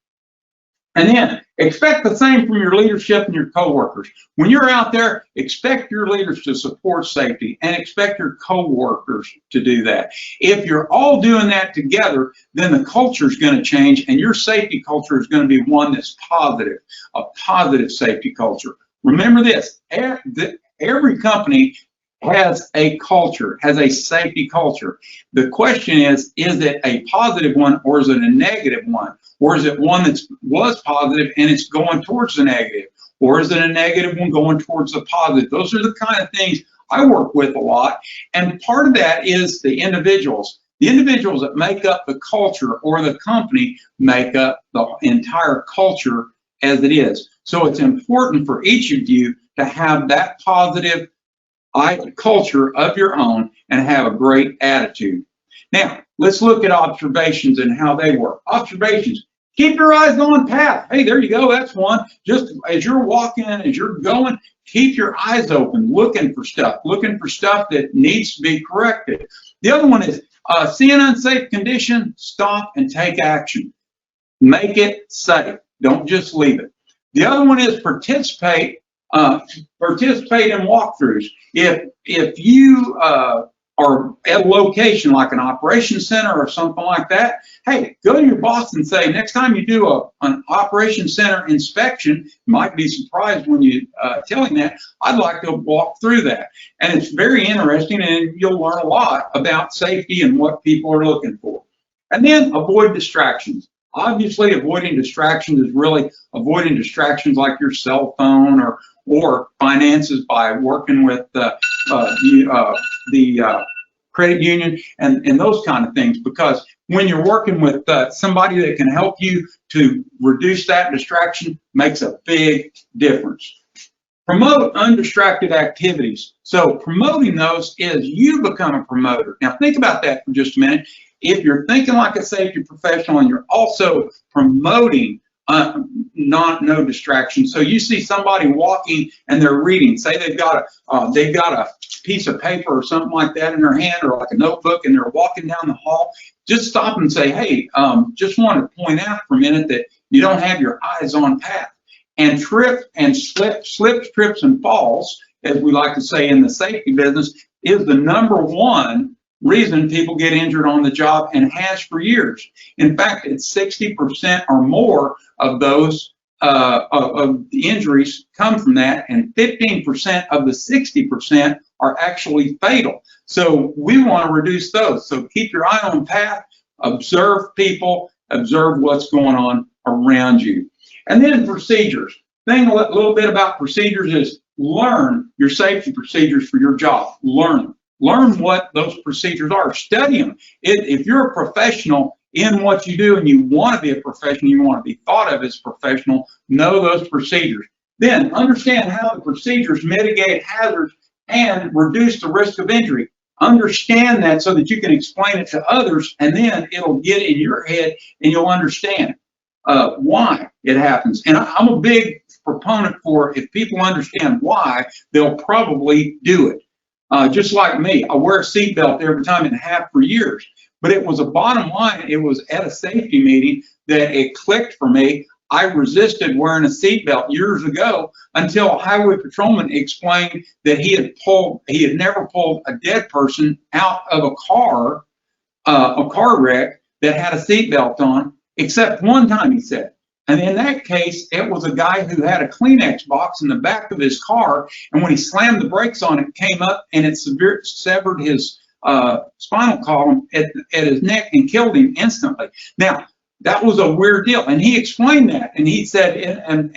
And then expect the same from your leadership and your coworkers. When you're out there, expect your leaders to support safety and expect your coworkers to do that. If you're all doing that together, then the culture is going to change, and your safety culture is going to be one that's positive, a positive safety culture. Remember this, every company has a culture, has a safety culture. The question is it a positive one or is it a negative one? Or is it one that was positive and it's going towards the negative? Or is it a negative one going towards the positive? Those are the kind of things I work with a lot. And part of that is the individuals. The individuals that make up the culture or the company make up the entire culture as it is. So it's important for each of you to have that positive culture of your own and have a great attitude. Now, let's look at observations and how they work. Observations. Keep your eyes on path. Hey, there you go. That's one. Just as you're walking, as you're going, keep your eyes open, looking for stuff that needs to be corrected. The other one is see an unsafe condition, stop and take action. Make it safe. Don't just leave it. The other one is participate in walkthroughs. If you are at a location like an operations center or something like that, hey, go to your boss and say, next time you do an operations center inspection, you might be surprised when you tell him that, I'd like to walk through that. And it's very interesting, and you'll learn a lot about safety and what people are looking for. And then avoid distractions. Obviously, avoiding distractions is really avoiding distractions like your cell phone or finances by working with the credit union and those kind of things. Because when you're working with somebody that can help you to reduce that distraction, makes a big difference. Promote undistracted activities. So promoting those is you become a promoter. Now think about that for just a minute. If you're thinking like a safety professional and you're also promoting no distraction. So you see somebody walking and they're reading. Say they've got a piece of paper or something like that in their hand, or like a notebook, and they're walking down the hall. Just stop and say, hey, just wanted to point out for a minute that you don't have your eyes on path. And trip and slips, trips, and falls, as we like to say in the safety business, is the #1 reason people get injured on the job, and has for years. In fact, it's 60% or more of those of the injuries come from that, and 15% of the 60% are actually fatal. So we want to reduce those. So keep your eye on path, observe people, observe what's going on around you. And then procedures. Thing a little bit about procedures is learn your safety procedures for your job. Learn what those procedures are. Study them. If you're a professional in what you do and you want to be a professional, you want to be thought of as professional, know those procedures. Then understand how the procedures mitigate hazards and reduce the risk of injury. Understand that so that you can explain it to others, and then it'll get in your head and you'll understand why it happens. And I'm a big proponent for, if people understand why, they'll probably do it. Just like me, I wear a seatbelt every time and have for years. But it was a bottom line, it was at a safety meeting that it clicked for me. I resisted wearing a seatbelt years ago until a highway patrolman explained that he had never pulled a dead person out of a car wreck that had a seatbelt on, except one time, he said. And in that case, it was a guy who had a Kleenex box in the back of his car, and when he slammed the brakes on it, it came up and it severed his spinal column at his neck and killed him instantly. Now, that was a weird deal, and he explained that, and he said in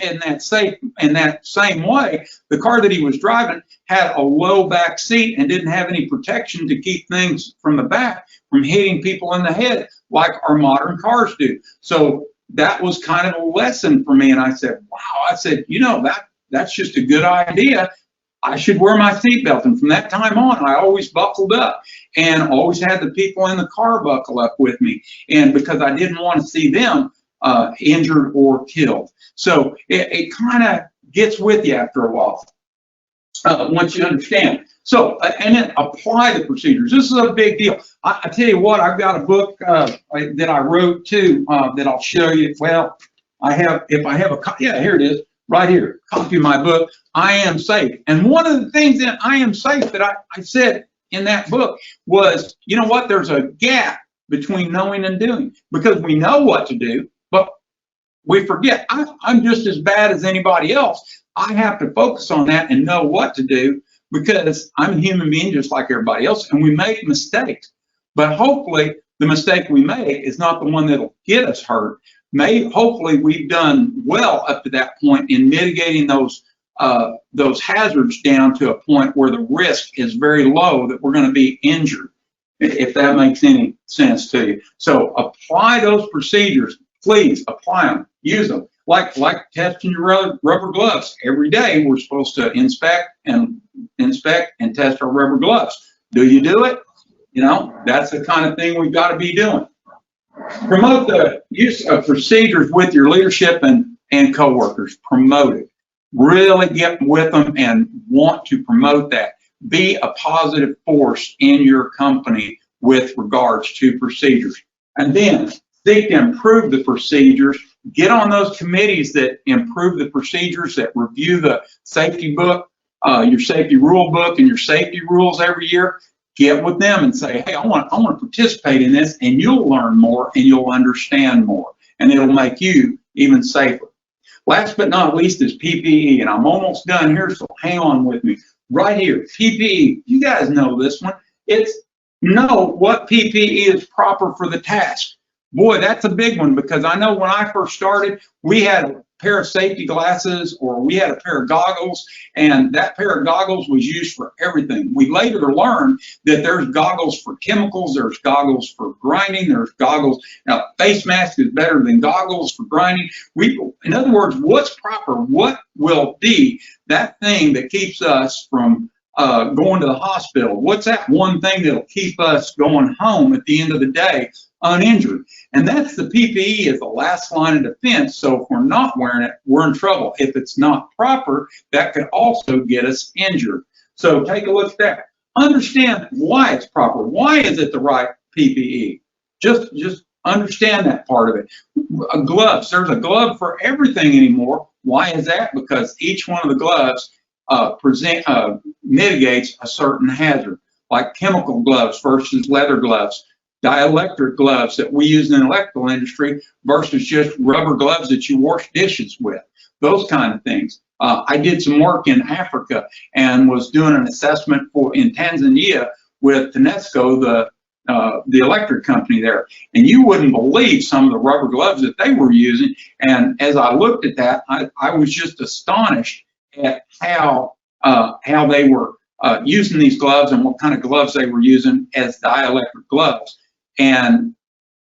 that same way, the car that he was driving had a low back seat and didn't have any protection to keep things from the back from hitting people in the head like our modern cars do. So that was kind of a lesson for me, and I said, wow, I said, you know, that's just a good idea. I should wear my seatbelt. And from that time on, I always buckled up and always had the people in the car buckle up with me. And because I didn't want to see them injured or killed. So it kind of gets with you after a while, once you understand. So, and then apply the procedures. This is a big deal. I tell you what, I've got a book that I wrote too that I'll show you. Well, if I have a copy, yeah, here it is. Right here, copy of my book, I Am Safe. And one of the things that I Am Safe that I said in that book was, you know what, there's a gap between knowing and doing, because we know what to do, but we forget. I'm just as bad as anybody else. I have to focus on that and know what to do, because I'm a human being just like everybody else, and we make mistakes. But hopefully the mistake we make is not the one that'll get us hurt. Hopefully we've done well up to that point in mitigating those hazards down to a point where the risk is very low that we're going to be injured, if that makes any sense to you. So apply those procedures. Please apply them, use them. Like testing your rubber gloves. Every day we're supposed to inspect and test our rubber gloves. Do you do it? You know, that's the kind of thing we've got to be doing. Promote the use of procedures with your leadership and coworkers. Promote it. Really get with them and want to promote that. Be a positive force in your company with regards to procedures. And then seek to improve the procedures. Get on those committees that improve the procedures, that review the safety book, your safety rule book and your safety rules every year. Get with them and say, hey, I want to participate in this, and you'll learn more and you'll understand more, and it'll make you even safer. Last but not least is PPE, and I'm almost done here, so hang on with me. Right here, PPE. You guys know this one. It's know what PPE is proper for the task. Boy, that's a big one, because I know when I first started, we had a pair of safety glasses, or we had a pair of goggles, and that pair of goggles was used for everything. We later learned that there's goggles for chemicals, there's goggles for grinding, there's goggles. Now, face mask is better than goggles for grinding. In other words, what's proper? What will be that thing that keeps us from going to the hospital? What's that one thing that'll keep us going home at the end of the day uninjured? And that's the PPE is the last line of defense. So if we're not wearing it, we're in trouble. If it's not proper, that could also get us injured. So take a look at that. Understand why it's proper. Why is it the right PPE? Just understand that part of it. Gloves. There's a glove for everything anymore. Why is that? Because each one of the gloves mitigates a certain hazard, like chemical gloves versus leather gloves. dielectric gloves that we use in the electrical industry versus just rubber gloves that you wash dishes with, those kind of things. I did some work in Africa and was doing an assessment in Tanzania with Tanesco, the electric company there. And you wouldn't believe some of the rubber gloves that they were using. And as I looked at that, I was just astonished at how they were using these gloves and what kind of gloves they were using as dielectric gloves. And,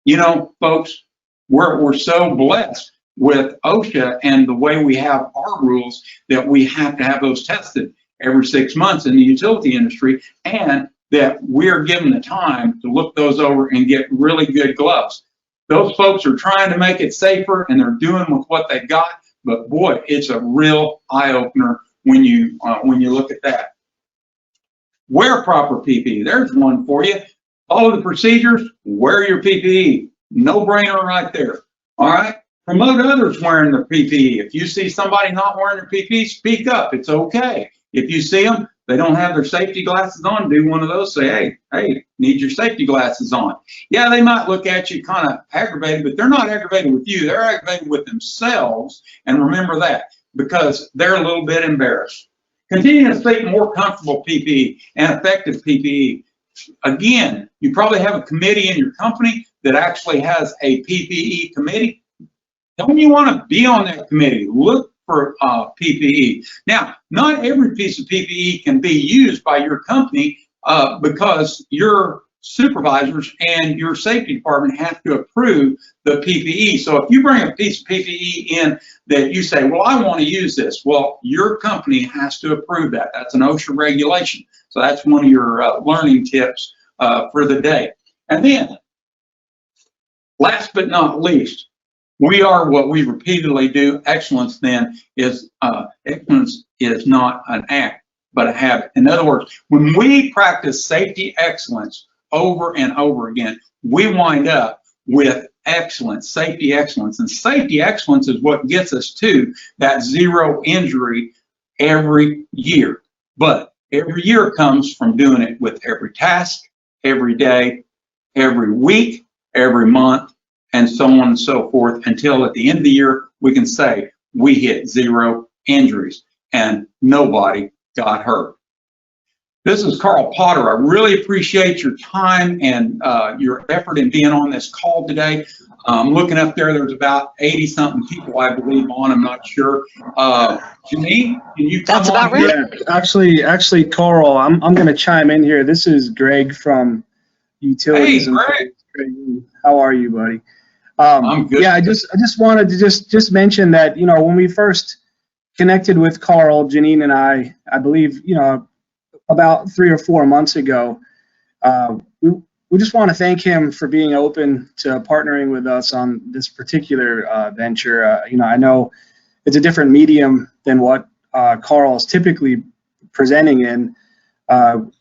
you know, folks, we're so blessed with OSHA and the way we have our rules that we have to have those tested every 6 months in the utility industry, and that we're given the time to look those over and get really good gloves. Those folks are trying to make it safer, and they're doing with what they got, but boy, it's a real eye-opener when you look at that. Wear proper PPE. There's one for you. Follow the procedures, wear your PPE. No brainer right there. All right? Promote others wearing their PPE. If you see somebody not wearing their PPE, speak up. It's okay. If you see them, they don't have their safety glasses on, do one of those, say, hey, need your safety glasses on. Yeah, they might look at you kind of aggravated, but they're not aggravated with you. They're aggravated with themselves. And remember that, because they're a little bit embarrassed. Continue to seek more comfortable PPE and effective PPE. Again, you probably have a committee in your company that actually has a PPE committee. Don't you want to be on that committee? Look for PPE. Now, not every piece of PPE can be used by your company because your supervisors and your safety department have to approve the PPE. So if you bring a piece of PPE in that you say, well, I want to use this, well, your company has to approve that. That's an OSHA regulation. So that's one of your learning tips for the day. And then, last but not least, we are what we repeatedly do. Excellence then is excellence is not an act, but a habit. In other words, when we practice safety excellence over and over again, we wind up with excellence, safety excellence. And safety excellence is what gets us to that zero injury every year. But every year comes from doing it with every task, every day, every week, every month, and so on and so forth, until at the end of the year, we can say we hit zero injuries and nobody got hurt. This is Carl Potter. I really appreciate your time and your effort in being on this call today. I'm looking up there, there's about 80-something people, I believe, on. I'm not sure. Janine, can you come That's about on right. here? Actually, Carl, I'm going to chime in here. This is Greg from Utilities. Hey, Greg. How are you, buddy? I'm good. Yeah, I just wanted to just mention that, you know, when we first connected with Carl, Janine and I believe, you know, about 3 or 4 months ago, we just want to thank him for being open to partnering with us on this particular venture. You know, I know it's a different medium than what Carl is typically presenting in.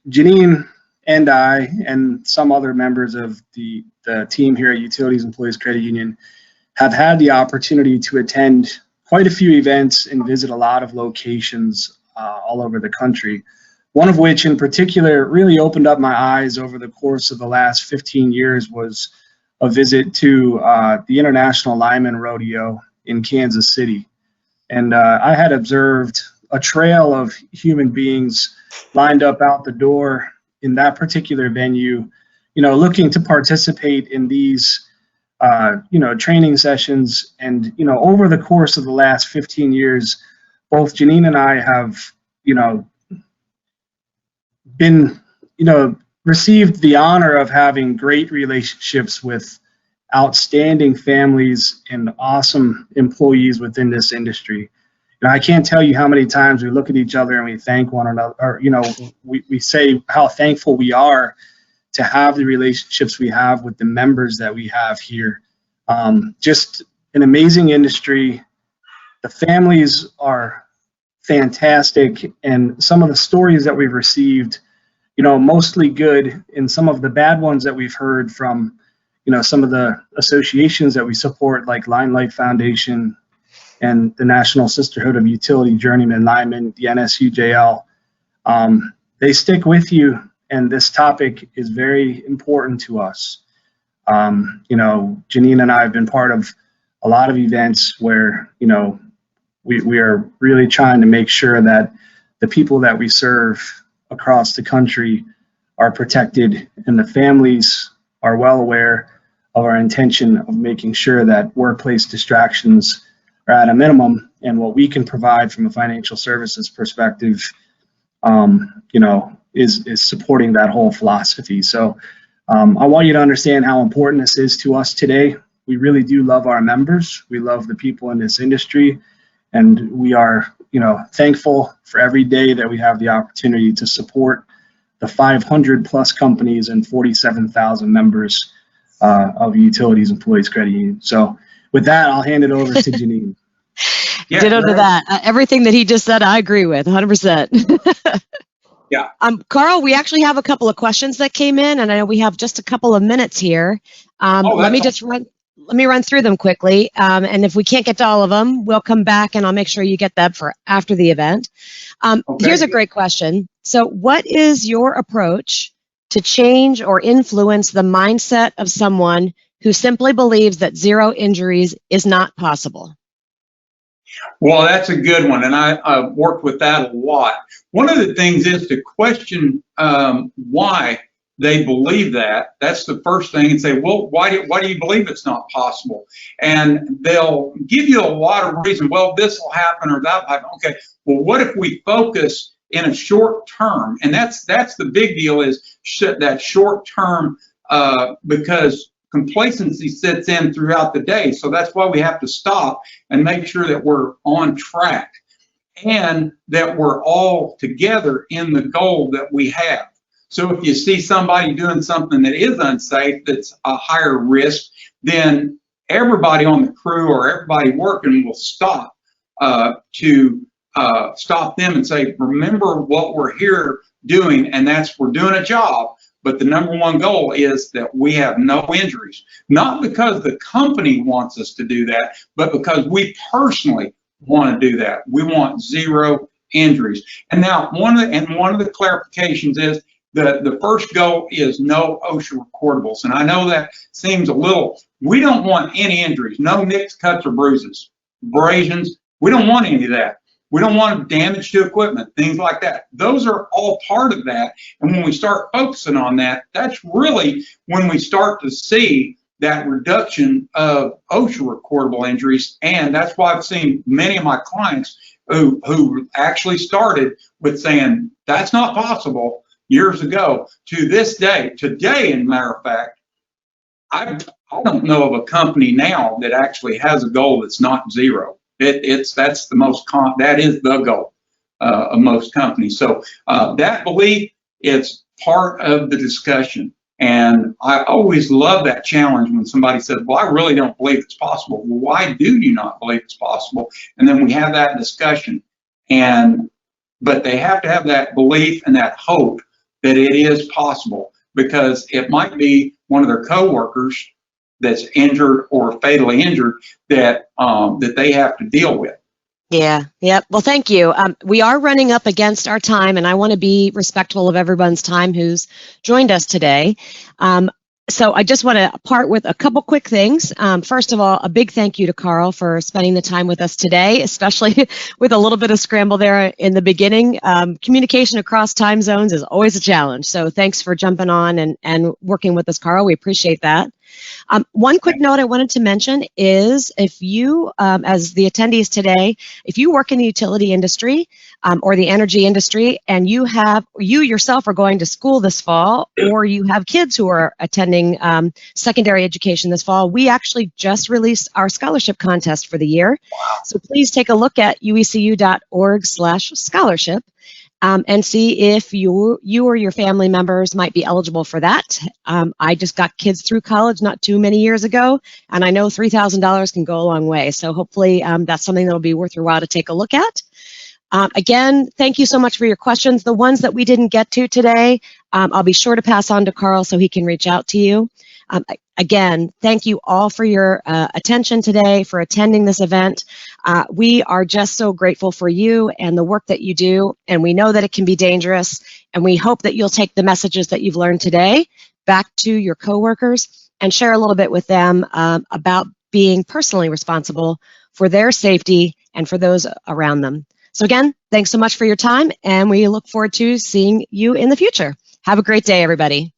Janine and I and some other members of the team here at Utilities Employees Credit Union have had the opportunity to attend quite a few events and visit a lot of locations all over the country. One of which in particular really opened up my eyes over the course of the last 15 years was a visit to the International Lineman Rodeo in Kansas City. And I had observed a trail of human beings lined up out the door in that particular venue, you know, looking to participate in these, you know, training sessions. And, you know, over the course of the last 15 years, both Janine and I have, you know, been, you know, received the honor of having great relationships with outstanding families and awesome employees within this industry. And I can't tell you how many times we look at each other and we thank one another, or, you know, we say how thankful we are to have the relationships we have with the members that we have here. Just an amazing industry. The families are fantastic, and some of the stories that we've received, you know, mostly good, and some of the bad ones that we've heard from, you know, some of the associations that we support, like Line Life Foundation and the National Sisterhood of Utility Journeyman Linemen, the NSUJL. They stick with you, and this topic is very important to us. You know, Janine and I have been part of a lot of events where, you know, we are really trying to make sure that the people that we serve across the country are protected, and the families are well aware of our intention of making sure that workplace distractions are at a minimum, and what we can provide from a financial services perspective, you know, is supporting that whole philosophy. So I want you to understand how important this is to us today. We really do love our members. We love the people in this industry, and we are, you know, thankful for every day that we have the opportunity to support the 500 plus companies and 47,000 members of Utilities Employees Credit Union. So with that, I'll hand it over to Janine. Yeah, Ditto to that. Everything that he just said, I agree with 100%. Yeah. Carl, we actually have a couple of questions that came in, and I know we have just a couple of minutes here. Oh, Let me that's run through them quickly. And if we can't get to all of them, we'll come back and I'll make sure you get that for after the event. Okay. Here's a great question. So what is your approach to change or influence the mindset of someone who simply believes that zero injuries is not possible? Well, that's a good one, and I've worked with that a lot. One of the things is to question why they believe that. That's the first thing, and say, well, why do you believe it's not possible? And they'll give you a lot of reasons. Well, this will happen or that will happen. Okay, well, what if we focus in a short term? And that's the big deal, is that short term, because complacency sets in throughout the day. So that's why we have to stop and make sure that we're on track and that we're all together in the goal that we have. So if you see somebody doing something that is unsafe, that's a higher risk, then everybody on the crew or everybody working will stop to stop them and say, remember what we're here doing, and that's we're doing a job. But the number one goal is that we have no injuries, not because the company wants us to do that, but because we personally want to do that. We want zero injuries. And now one of the clarifications is the first goal is no OSHA recordables. And I know that seems a little, we don't want any injuries, no nicks, cuts, or bruises, abrasions. We don't want any of that. We don't want damage to equipment, things like that. Those are all part of that. And when we start focusing on that, that's really when we start to see that reduction of OSHA recordable injuries. And that's why I've seen many of my clients who actually started with saying, that's not possible years ago, to this day. Today, in matter of fact, I don't know of a company now that actually has a goal that's not zero. That is the goal of most companies. So that belief, it's part of the discussion. And I always love that challenge when somebody says, well, I really don't believe it's possible. Well, why do you not believe it's possible? And then we have that discussion. But they have to have that belief and that hope that it is possible, because it might be one of their coworkers that's injured or fatally injured that they have to deal with. Yeah. Yep. Well, thank you. We are running up against our time, and I want to be respectful of everyone's time who's joined us today. So I just want to part with a couple quick things. First of all, a big thank you to Carl for spending the time with us today, especially with a little bit of scramble there in the beginning. Communication across time zones is always a challenge. So thanks for jumping on and working with us, Carl. We appreciate that. One quick note I wanted to mention is, if you, as the attendees today, if you work in the utility industry or the energy industry, and you yourself are going to school this fall, or you have kids who are attending secondary education this fall, we actually just released our scholarship contest for the year. Wow. So please take a look at uecu.org/scholarship. And see if you or your family members might be eligible for that. I just got kids through college not too many years ago, and I know $3,000 can go a long way. So hopefully that's something that'll be worth your while to take a look at. Again, thank you so much for your questions. The ones that we didn't get to today, I'll be sure to pass on to Carl so he can reach out to you. Again, thank you all for your attention today, for attending this event. We are just so grateful for you and the work that you do, and we know that it can be dangerous, and we hope that you'll take the messages that you've learned today back to your coworkers and share a little bit with them about being personally responsible for their safety and for those around them. So again, thanks so much for your time, and we look forward to seeing you in the future. Have a great day, everybody.